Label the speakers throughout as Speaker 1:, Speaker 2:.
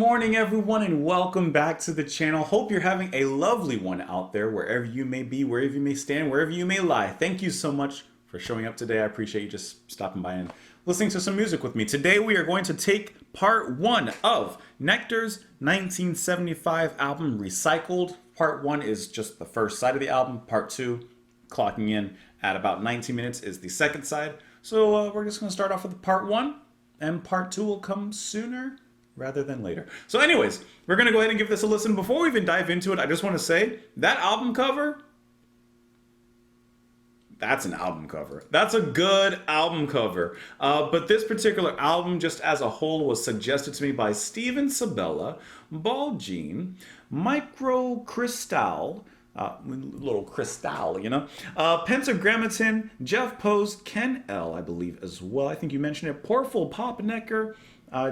Speaker 1: morning, everyone, and welcome back to the channel. Hope you're having a lovely one out there, wherever you may be, wherever you may stand, wherever you may lie. Thank you so much for showing up today. I appreciate you just stopping by and listening to some music with me. Today, we are going to take part one of Nektar's 1975 album, Recycled. Part one is just the first side of the album. Part two, clocking in at about 19 minutes, is the second side. So we're just going to start off with part one, and part two will come sooner rather than later. So anyways, we're going to go ahead and give this a listen. Before we even dive into it, I just want to say that album cover, that's an album cover. That's a good album cover. But this particular album, just as a whole, was suggested to me by Steven Sabella, Ball Jean, Micro Crystal, little Crystal, you know, Pentagrammaton, Jeff Pose, Ken L, I believe as well. I think you mentioned it. Porful Pop Necker,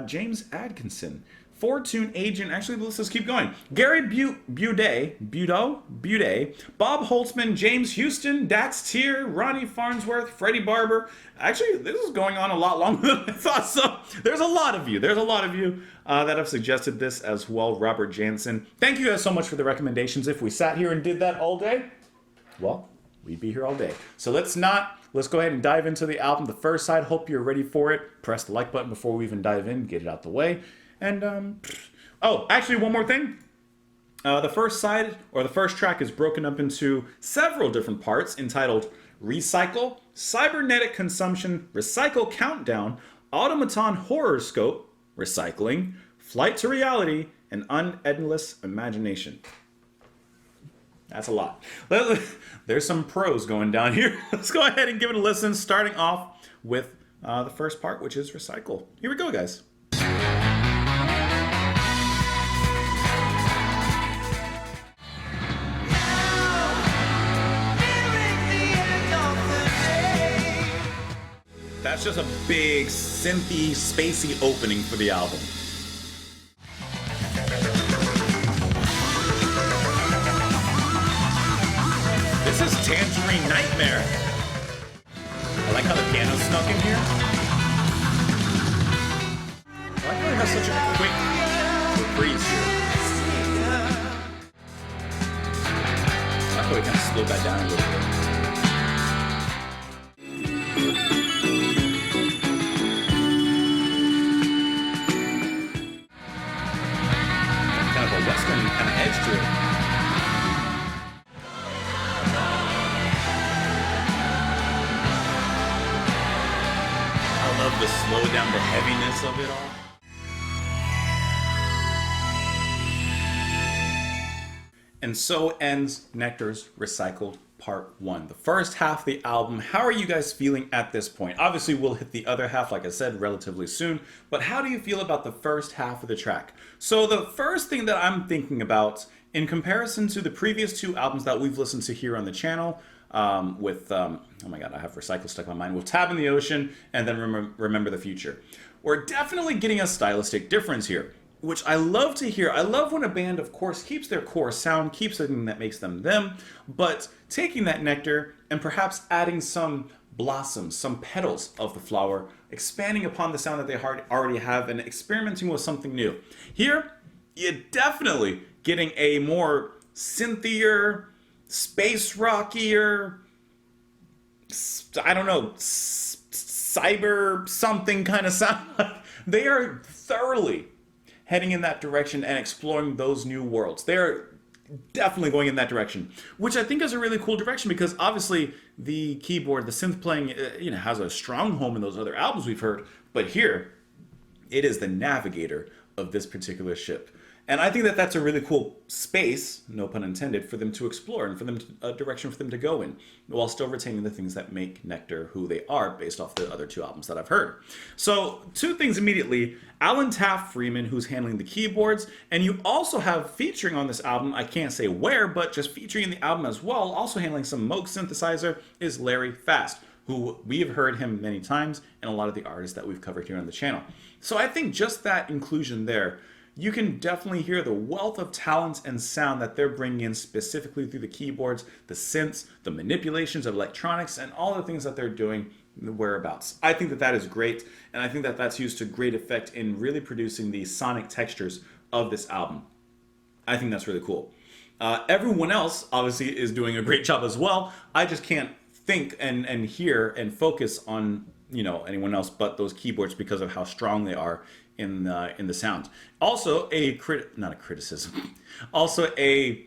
Speaker 1: James Atkinson, Fortune Agent. Actually, let's just keep going. Gary Bude, Bob Holtzman, James Houston, Dax Tier, Ronnie Farnsworth, Freddie Barber. Actually, this is going on a lot longer than I thought. So there's a lot of you. That have suggested this as well. Robert Jansen. Thank you guys so much for the recommendations. If we sat here and did that all day, well, we'd be here all day. So let's go ahead and dive into the album. The first side, hope you're ready for it. Press the like button before we even dive in, get it out the way. And, oh, actually, one more thing. The first side, or the first track, is broken up into several different parts entitled Recycle, Cybernetic Consumption, Recycle Countdown, Automaton Horoscope, Recycling, Flight to Reality, and Unendless Imagination. That's a lot. There's some pros going down here. Let's go ahead and give it a listen, starting off with the first part, which is Recycle. Here we go, guys. That's just a big, synthy, spacey opening for the album. This is Tangerine Nightmare. I like how the piano snuck in here. I like how it has such a quick reprise here. I like how we kind of slowed that down a little bit. Western kind of edge to it. I love the slow down, the heaviness of it all. And so ends Nektar's Recycled Part 1. The first half of the album. How are you guys feeling at this point? Obviously, we'll hit the other half, like I said, relatively soon. But how do you feel about the first half of the track? So the first thing that I'm thinking about, in comparison to the previous two albums that we've listened to here on the channel, with, oh my god, I have Recycle stuck in my mind, with Tab in the Ocean, and then Remember the Future. We're definitely getting a stylistic difference here, which I love to hear. I love when a band, of course, keeps their core sound, keeps something that makes them them, but taking that Nektar and perhaps adding some blossoms, some petals of the flower, expanding upon the sound that they already have and experimenting with something new. Here, you're definitely getting a more synthier, space rockier, I don't know, cyber something kind of sound. They are thoroughly heading in that direction and exploring those new worlds. They're definitely going in that direction, which I think is a really cool direction because obviously the keyboard, the synth playing, has a strong home in those other albums we've heard, but here it is the navigator of this particular ship. And I think that that's a really cool space, no pun intended, for them to explore and for them a direction for them to go in, while still retaining the things that make Nektar who they are based off the other two albums that I've heard. So two things immediately. Alan Taft Freeman, who's handling the keyboards, and you also have featuring on this album, I can't say where, but just featuring in the album as well, also handling some Moog synthesizer, is Larry Fast, who we have heard him many times and a lot of the artists that we've covered here on the channel. So I think just that inclusion there, you can definitely hear the wealth of talent and sound that they're bringing in specifically through the keyboards, the synths, the manipulations of electronics, and all the things that they're doing the whereabouts. I think that that is great, and I think that that's used to great effect in really producing the sonic textures of this album. I think that's really cool. Everyone else obviously is doing a great job as well. I just can't think and hear and focus on anyone else but those keyboards because of how strong they are in the sound. Also, not a criticism, also a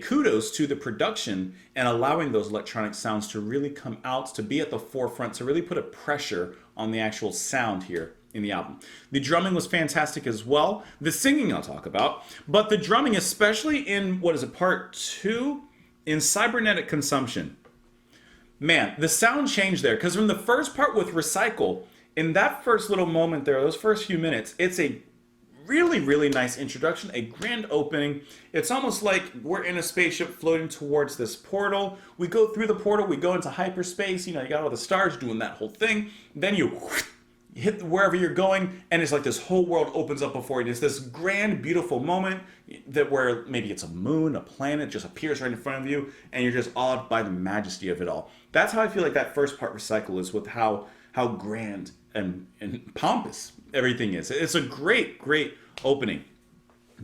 Speaker 1: kudos to the production and allowing those electronic sounds to really come out, to be at the forefront, to really put a pressure on the actual sound here in the album. The drumming was fantastic as well. The singing I'll talk about, but the drumming, especially in, part 2? In Cybernetic Consumption. Man, the sound changed there, because from the first part with Recycle, in that first little moment there, those first few minutes, it's a really, really nice introduction, a grand opening. It's almost like we're in a spaceship floating towards this portal. We go through the portal, we go into hyperspace, you got all the stars doing that whole thing. Then you hit wherever you're going, and it's like this whole world opens up before you. It's this grand, beautiful moment that where maybe it's a moon, a planet just appears right in front of you, and you're just awed by the majesty of it all. That's how I feel like that first part, Recycle, is, with how grand and pompous everything is. It's a great, great opening.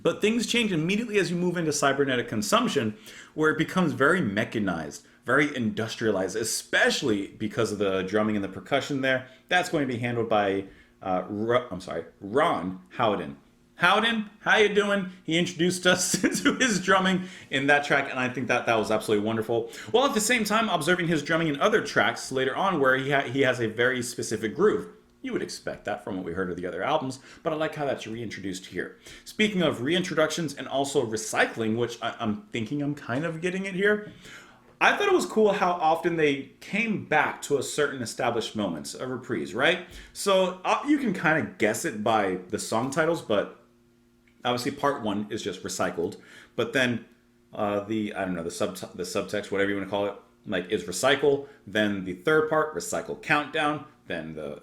Speaker 1: But things change immediately as you move into Cybernetic Consumption, where it becomes very mechanized, very industrialized, especially because of the drumming and the percussion there. That's going to be handled by Ron Howden. Howden, how you doing? He introduced us to his drumming in that track, and I think that was absolutely wonderful. While at the same time observing his drumming in other tracks later on, where he has a very specific groove. You would expect that from what we heard of the other albums, but I like how that's reintroduced here. Speaking of reintroductions and also recycling, which I'm thinking I'm kind of getting it here, I thought it was cool how often they came back to a certain established moments, a reprise, right? So you can kind of guess it by the song titles, but obviously part 1 is just Recycled, but then the subtext, whatever you want to call it, like, is Recycle. Then the third part, Recycle Countdown. Then the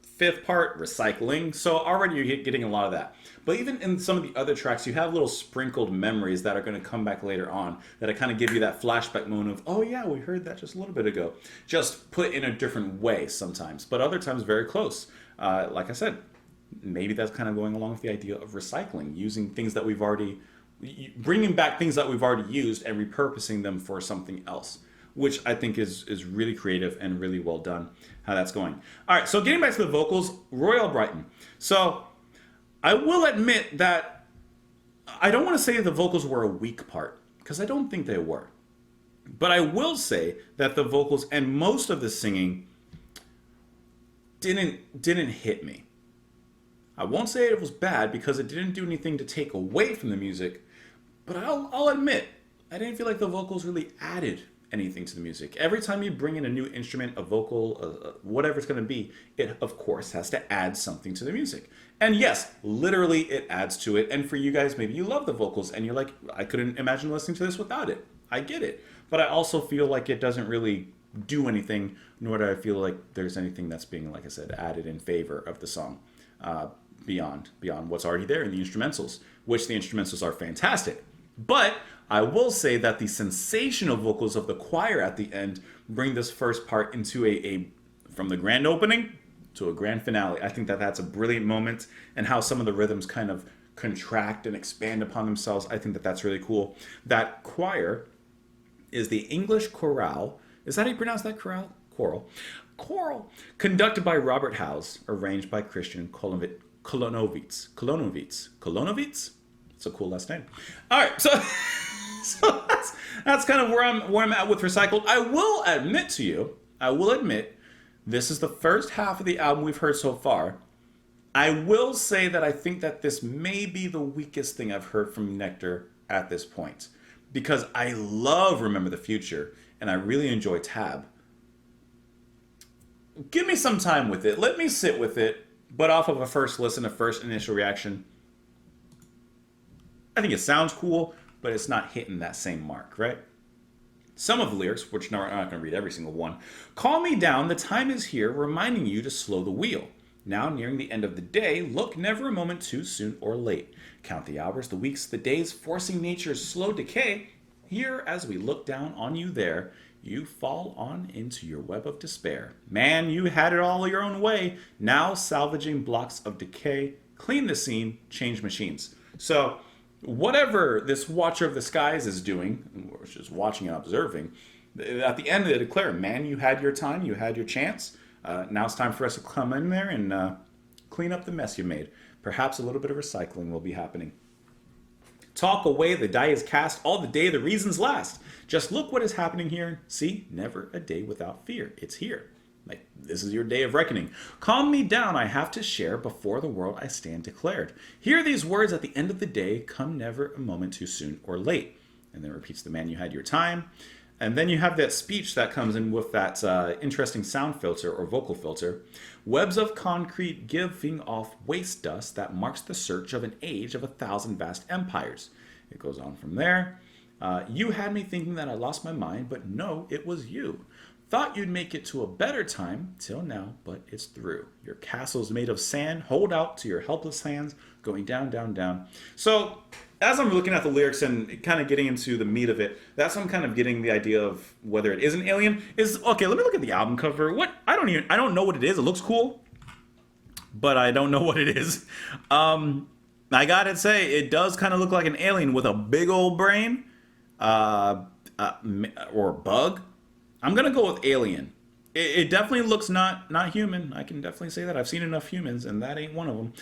Speaker 1: fifth part, Recycling. So already you're getting a lot of that. But even in some of the other tracks, you have little sprinkled memories that are going to come back later on, that kind of give you that flashback moment of, oh yeah, we heard that just a little bit ago. Just put in a different way sometimes, but other times very close. Like I said, maybe that's kind of going along with the idea of recycling, using things that we've already, bringing back things that we've already used and repurposing them for something else, which I think is really creative and really well done, how that's going. All right, so getting back to the vocals, Roy Albrighton. So I will admit that I don't want to say the vocals were a weak part, because I don't think they were. But I will say that the vocals and most of the singing didn't hit me. I won't say it was bad, because it didn't do anything to take away from the music, but I'll admit, I didn't feel like the vocals really added anything to the music. Every time you bring in a new instrument, a vocal, whatever it's going to be, it of course has to add something to the music. And yes, literally it adds to it. And for you guys, maybe you love the vocals and you're like, I couldn't imagine listening to this without it. I get it. But I also feel like it doesn't really do anything, nor do I feel like there's anything that's being, like I said, added in favor of the song, beyond what's already there in the instrumentals, which the instrumentals are fantastic. But I will say that the sensational vocals of the choir at the end bring this first part into a from the grand opening to a grand finale. I think that that's a brilliant moment, and how some of the rhythms kind of contract and expand upon themselves. I think that that's really cool. That choir is the English chorale. Is that how you pronounce that? Chorale? Choral. Conducted by Robert Howes, arranged by Christian Kolonovitz. It's a cool last name. All right, so that's kind of where I'm at with Recycled. I will admit, this is the first half of the album we've heard so far. I will say that I think that this may be the weakest thing I've heard from Nektar at this point, because I love Remember the Future and I really enjoy Tab. Give me some time with it. Let me sit with it. But off of a first listen, a first initial reaction, I think it sounds cool, but it's not hitting that same mark, right? Some of the lyrics, which I'm not going to read every single one. Calm me down, the time is here, reminding you to slow the wheel. Now nearing the end of the day, look never a moment too soon or late. Count the hours, the weeks, the days, forcing nature's slow decay. Here, as we look down on you there, you fall on into your web of despair. Man, you had it all your own way. Now salvaging blocks of decay. Clean the scene, change machines. So, whatever this Watcher of the Skies is doing, or just watching and observing, at the end they declare, man, you had your time, you had your chance. Now it's time for us to come in there and clean up the mess you made. Perhaps a little bit of recycling will be happening. Talk away, the die is cast, all the day the reasons last. Just look what is happening here. See, never a day without fear. It's here. Like, this is your day of reckoning. Calm me down, I have to share. Before the world I stand declared. Hear these words at the end of the day. Come never a moment too soon or late. And then repeats the man, you had your time. And then you have that speech that comes in with that interesting sound filter or vocal filter. Webs of concrete giving off waste dust that marks the search of an age of 1,000 vast empires. It goes on from there. You had me thinking that I lost my mind, but no, it was you. Thought you'd make it to a better time, till now, but it's through. Your castle's made of sand, hold out to your helpless hands, going down, down, down. So, as I'm looking at the lyrics and kind of getting into the meat of it, that's when I'm kind of getting the idea of whether it is an alien. Okay, let me look at the album cover. I don't know what it is. It looks cool, but I don't know what it is. I gotta say, it does kind of look like an alien with a big old brain, or bug. I'm gonna go with alien. It definitely looks not human. I can definitely say that. I've seen enough humans, and that ain't one of them.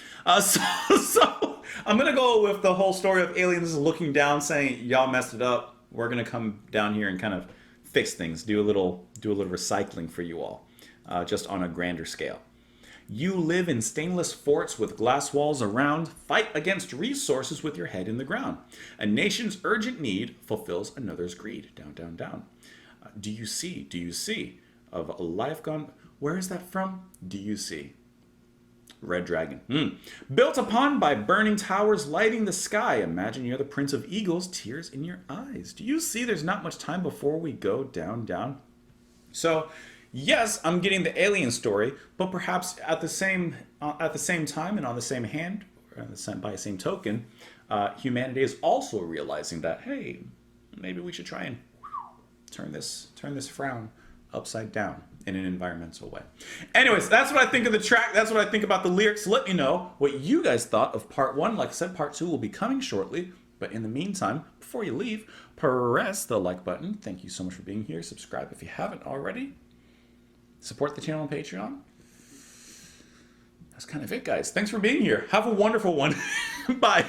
Speaker 1: So I'm gonna go with the whole story of aliens looking down, saying, "Y'all messed it up. We're gonna come down here and kind of fix things, do a little recycling for you all, just on a grander scale." You live in stainless forts with glass walls around. Fight against resources with your head in the ground. A nation's urgent need fulfills another's greed. Down, down, down. Do you see? Do you see? Of a life gone. Where is that from? Do you see? Red Dragon. Built upon by burning towers lighting the sky. Imagine you're the Prince of Eagles, tears in your eyes. Do you see there's not much time before we go down, down? So, yes, I'm getting the alien story, but perhaps at the same time and on the same hand, or by the same token, humanity is also realizing that, hey, maybe we should try and turn this frown upside down in an environmental way. Anyways, that's what I think of the track. That's what I think about the lyrics. Let me know what you guys thought of part one. Like I said, part two will be coming shortly. But in the meantime, before you leave, press the like button. Thank you so much for being here. Subscribe if you haven't already. Support the channel on Patreon. That's kind of it, guys. Thanks for being here. Have a wonderful one. Bye.